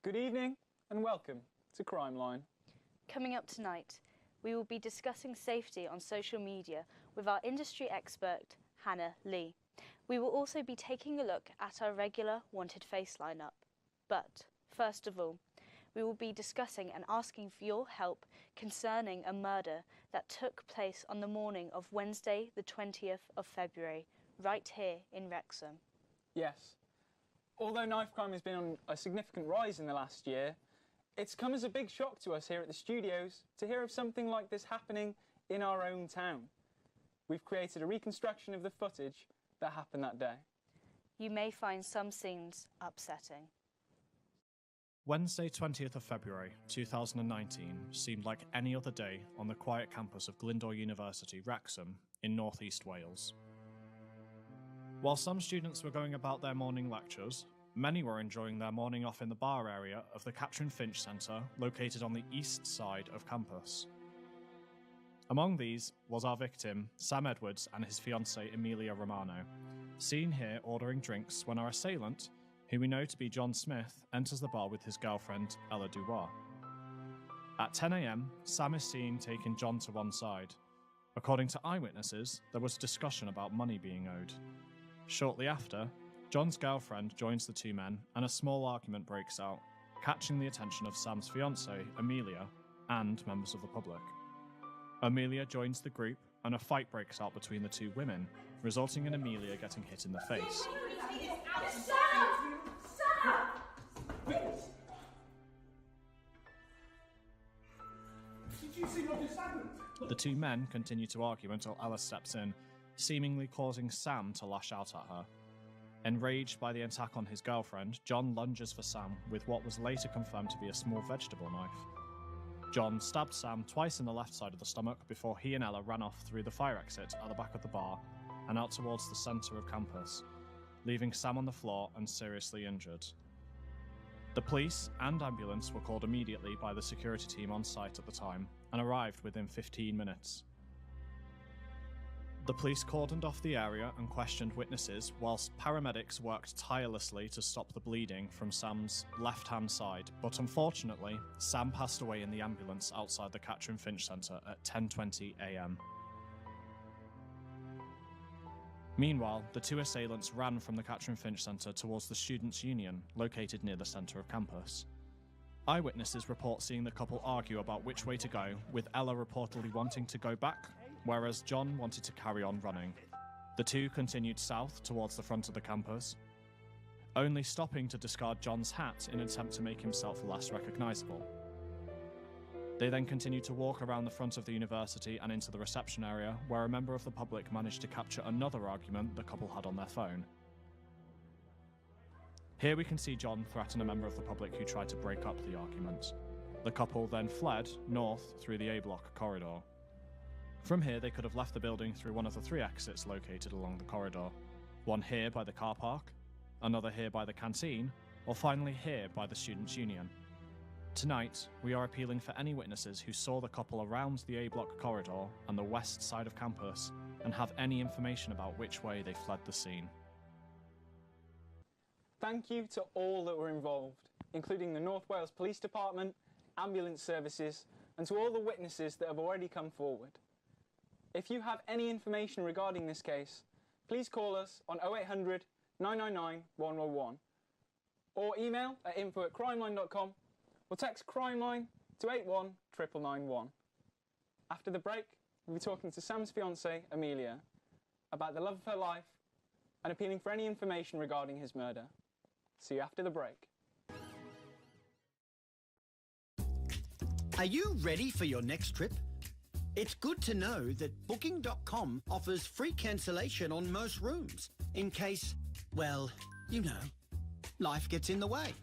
Good evening and welcome to Crime Line. Coming up tonight, we will be discussing safety on social media with our industry expert, Hannah Lee. We will also be taking a look at our regular Wanted Face lineup. But first of all, we will be discussing and asking for your help concerning a murder that took place on the morning of Wednesday, the 20th of February, right here in Wrexham. Yes. Although knife crime has been on a significant rise in the last year, it's come as a big shock to us here at the studios to hear of something like this happening in our own town. We've created a reconstruction of the footage that happened that day. You may find some scenes upsetting. Wednesday 20th of February 2019 seemed like any other day on the quiet campus of Glyndwr University, Wrexham, in northeast Wales. While some students were going about their morning lectures, many were enjoying their morning off in the bar area of the Catherine Finch Centre, located on the east side of campus. Among these was our victim, Sam Edwards, and his fiancée, Amelia Romano, seen here ordering drinks when our assailant, who we know to be John Smith, enters the bar with his girlfriend, Ella Dubois. At 10 a.m, Sam is seen taking John to one side. According to eyewitnesses, there was discussion about money being owed. Shortly after, John's girlfriend joins the two men and a small argument breaks out, catching the attention of Sam's fiancée, Amelia, and members of the public. Amelia joins the group and a fight breaks out between the two women, resulting in Amelia getting hit in the face. Did you see what just happened? The two men continue to argue until Ella steps in, seemingly causing Sam to lash out at her. Enraged by the attack on his girlfriend, John lunges for Sam with what was later confirmed to be a small vegetable knife. John stabbed Sam twice in the left side of the stomach before he and Ella ran off through the fire exit at the back of the bar and out towards the centre of campus, leaving Sam on the floor and seriously injured. The police and ambulance were called immediately by the security team on site at the time and arrived within 15 minutes. The police cordoned off the area and questioned witnesses, whilst paramedics worked tirelessly to stop the bleeding from Sam's left-hand side, but unfortunately, Sam passed away in the ambulance outside the Catherine Finch Centre at 10:20 a.m. Meanwhile, the two assailants ran from the Catherine Finch Centre towards the Students' Union, located near the centre of campus. Eyewitnesses report seeing the couple argue about which way to go, with Ella reportedly wanting to go back, whereas John wanted to carry on running. The two continued south towards the front of the campus, only stopping to discard John's hat in an attempt to make himself less recognisable. They then continued to walk around the front of the university and into the reception area, where a member of the public managed to capture another argument the couple had on their phone. Here we can see John threaten a member of the public who tried to break up the argument. The couple then fled north through the A-block corridor. From here, they could have left the building through one of the three exits located along the corridor. One here by the car park, another here by the canteen, or finally here by the Students' Union. Tonight, we are appealing for any witnesses who saw the couple around the A-block corridor and the west side of campus and have any information about which way they fled the scene. Thank you to all that were involved, including the North Wales Police Department, ambulance services, and to all the witnesses that have already come forward. If you have any information regarding this case, please call us on 0800 999 111 or email at info@crimeline.com or text CrimeLine to 81991. After the break, we'll be talking to Sam's fiancée, Amelia, about the love of her life and appealing for any information regarding his murder. See you after the break. Are you ready for your next trip? It's good to know that Booking.com offers free cancellation on most rooms, in case, well, you know, life gets in the way.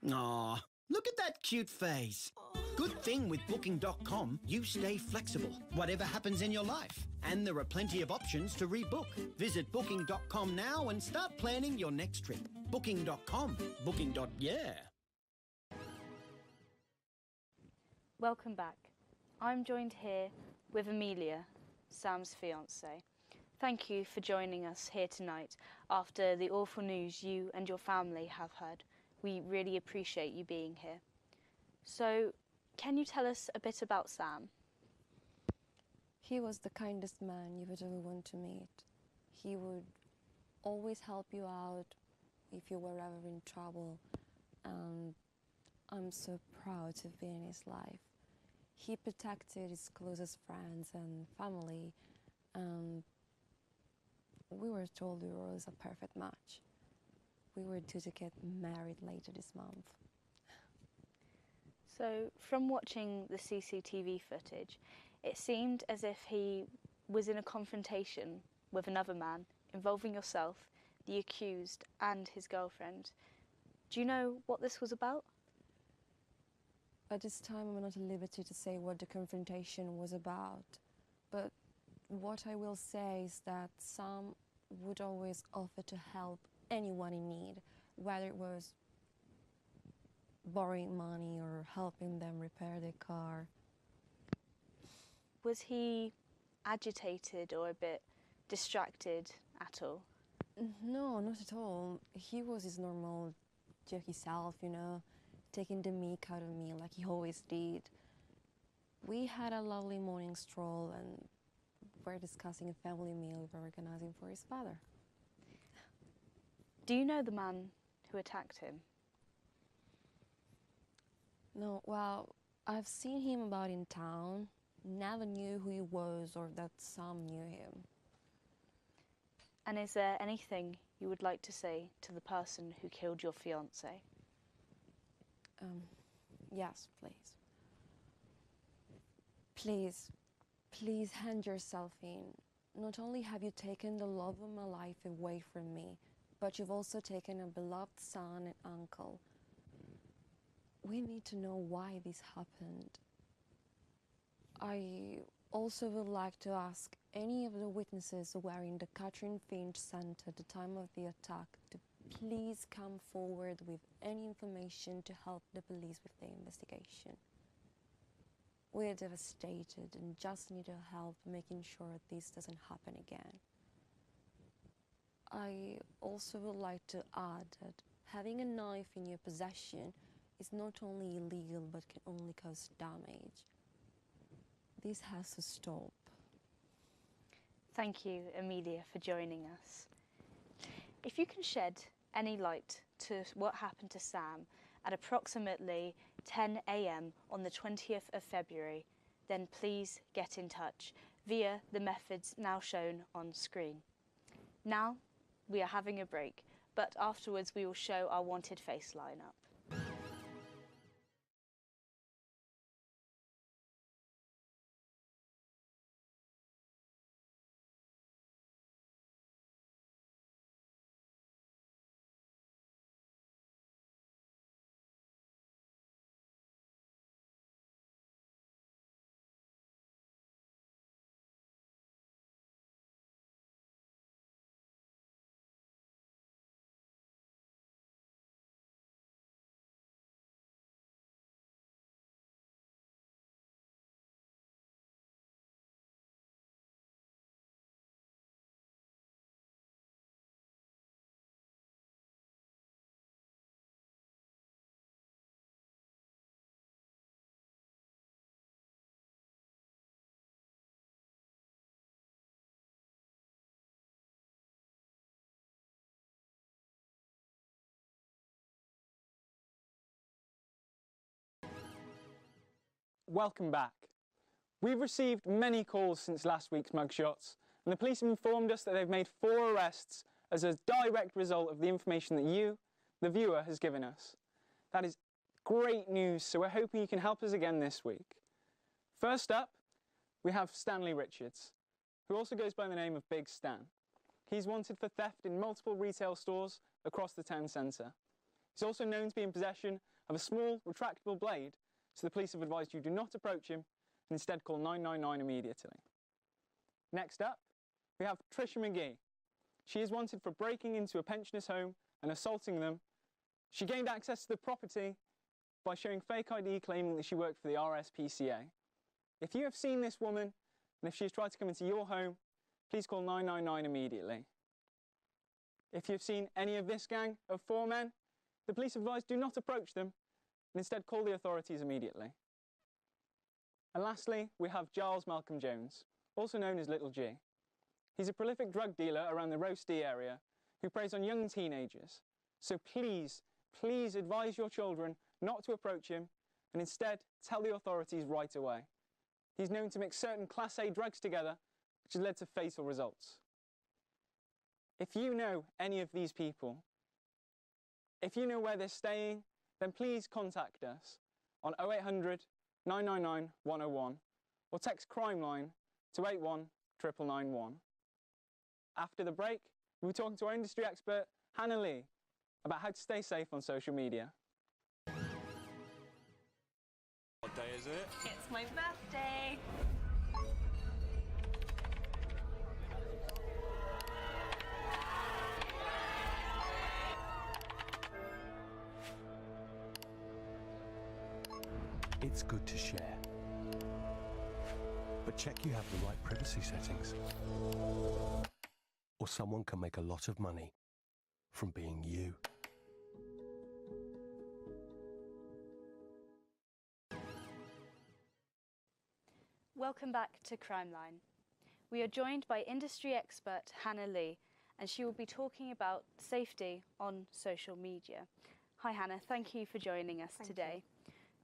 Aw, look at that cute face. Good thing with Booking.com, you stay flexible, whatever happens in your life. And there are plenty of options to rebook. Visit Booking.com now and start planning your next trip. Booking.com. Booking.yeah. Welcome back. I'm joined here with Amelia, Sam's fiancée. Thank you for joining us here tonight after the awful news you and your family have heard. We really appreciate you being here. So, can you tell us a bit about Sam? He was the kindest man you would ever want to meet. He would always help you out if you were ever in trouble, and I'm so proud to be in his life. He protected his closest friends and family, and we were told we were a perfect match. We were due to get married later this month. So, from watching the CCTV footage, it seemed as if he was in a confrontation with another man involving yourself, the accused, and his girlfriend. Do you know what this was about? At this time, I'm not at liberty to say what the confrontation was about, but what I will say is that Sam would always offer to help anyone in need, whether it was borrowing money or helping them repair their car. Was he agitated or a bit distracted at all? No, not at all. He was his normal jerky self, you know, taking the meek out of me like he always did. We had a lovely morning stroll and we're discussing a family meal we're organizing for his father. Do you know the man who attacked him? No, well, I've seen him about in town. Never knew who he was or that Sam knew him. And is there anything you would like to say to the person who killed your fiancée? Yes, please. Please hand yourself in. Not only have you taken the love of my life away from me, but you've also taken a beloved son and uncle. We need to know why this happened. I also would like to ask any of the witnesses who were in the Catherine Finch Centre at the time of the attack to please come forward with any information to help the police with their investigation. We're devastated and just need your help making sure this doesn't happen again. I also would like to add that having a knife in your possession is not only illegal but can only cause damage. This has to stop. Thank you, Amelia, for joining us. If you can shed any light to what happened to Sam at approximately 10 a.m. on the 20th of February, then please get in touch via the methods now shown on screen. Now, we are having a break, but afterwards we will show our wanted face lineup. Welcome back. We've received many calls since last week's mugshots, and the police have informed us that they've made 4 arrests as a direct result of the information that you, the viewer, has given us. That is great news, so we're hoping you can help us again this week. First up, we have Stanley Richards, who also goes by the name of Big Stan. He's wanted for theft in multiple retail stores across the town centre. He's also known to be in possession of a small, retractable blade, so the police have advised you do not approach him and instead call 999 immediately. Next up, we have Trisha McGee. She is wanted for breaking into a pensioner's home and assaulting them. She gained access to the property by showing fake ID claiming that she worked for the RSPCA. If you have seen this woman and if she has tried to come into your home, please call 999 immediately. If you've seen any of this gang of 4 men, The police advise do not approach them and instead call the authorities immediately. And lastly, we have Giles Malcolm Jones, also known as Little G. He's a prolific drug dealer around the Roe-Stee area who preys on young teenagers. So please, please advise your children not to approach him and instead tell the authorities right away. He's known to mix certain Class A drugs together, which has led to fatal results. If you know any of these people, if you know where they're staying, then please contact us on 0800 999 101 or text Crime Line to 81991. After the break, we'll be talking to our industry expert, Hannah Lee, about how to stay safe on social media. What day is it? It's my birthday. It's good to share, but check you have the right privacy settings, or someone can make a lot of money from being you. Welcome back to Crime Line. We are joined by industry expert Hannah Lee, and she will be talking about safety on social media. Hi Hannah, thank you for joining us today.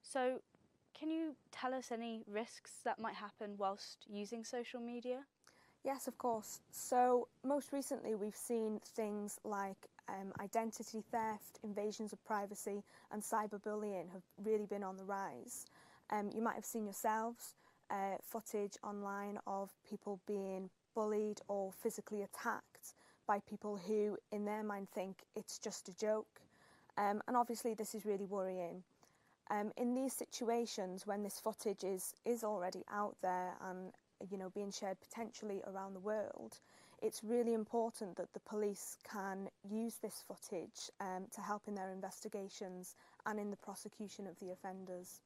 So, can you tell us any risks that might happen whilst using social media? Yes, of course. So most recently we've seen things like identity theft, invasions of privacy and cyberbullying have really been on the rise. You might have seen yourselves footage online of people being bullied or physically attacked by people who in their mind think it's just a joke. And obviously this is really worrying. In these situations when this footage is already out there and being shared potentially around the world, it's really important that the police can use this footage to help in their investigations and in the prosecution of the offenders.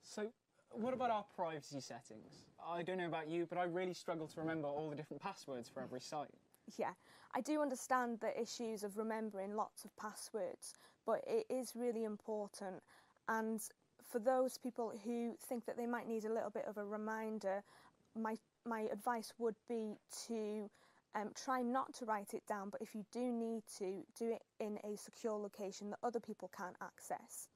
So, what about our privacy settings? I don't know about you, but I really struggle to remember all the different passwords for every site. Yeah, I do understand the issues of remembering lots of passwords, but it is really important. And for those people who think that they might need a little bit of a reminder, my advice would be to try not to write it down, but if you do need to, do it in a secure location that other people can't access.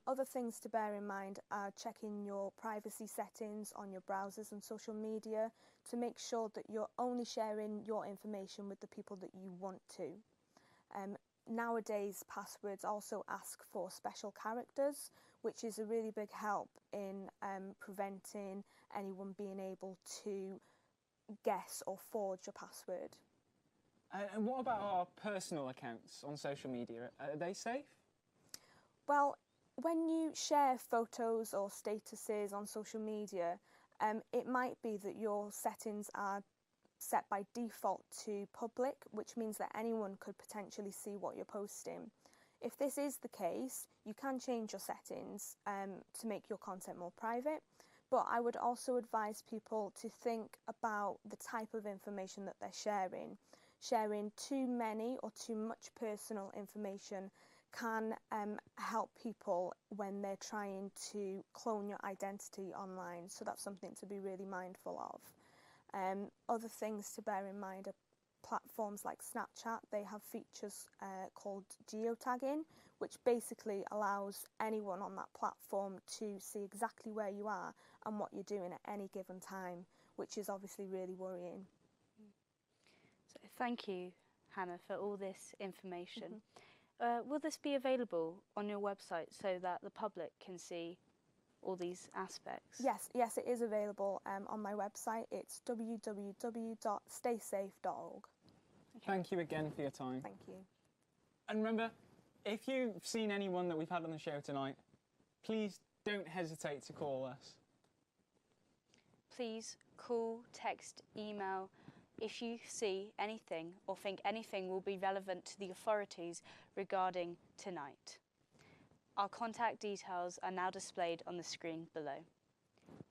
Other things to bear in mind are checking your privacy settings on your browsers and social media to make sure that you're only sharing your information with the people that you want to. Nowadays, passwords also ask for special characters, which is a really big help in preventing anyone being able to guess or forge a password. And what about our personal accounts on social media? Are they safe? Well, when you share photos or statuses on social media, it might be that your settings are set by default to public, which means that anyone could potentially see what you're posting. If this is the case, you can change your settings to make your content more private, but I would also advise people to think about the type of information that they're sharing. Sharing too many or too much personal information can help people when they're trying to clone your identity online, so that's something to be really mindful of. Other things to bear in mind are platforms like Snapchat. They have features called geotagging, which basically allows anyone on that platform to see exactly where you are and what you're doing at any given time, which is obviously really worrying. So thank you, Hannah, for all this information. Will this be available on your website so that the public can see all these aspects? Yes, it is available on my website. It's www.staysafe.org. Okay. Thank you again for your time. Thank you. And remember, if you've seen anyone that we've had on the show tonight, please don't hesitate to call us. Please call, text, email if you see anything or think anything will be relevant to the authorities regarding tonight. Our contact details are now displayed on the screen below.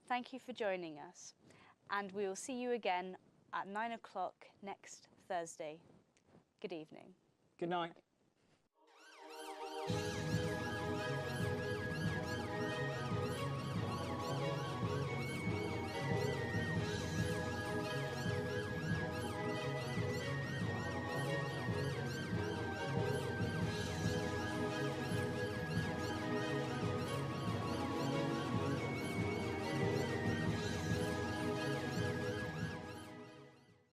Thank you for joining us, and we will see you again at 9 o'clock next Thursday. Good evening. Good night. Bye.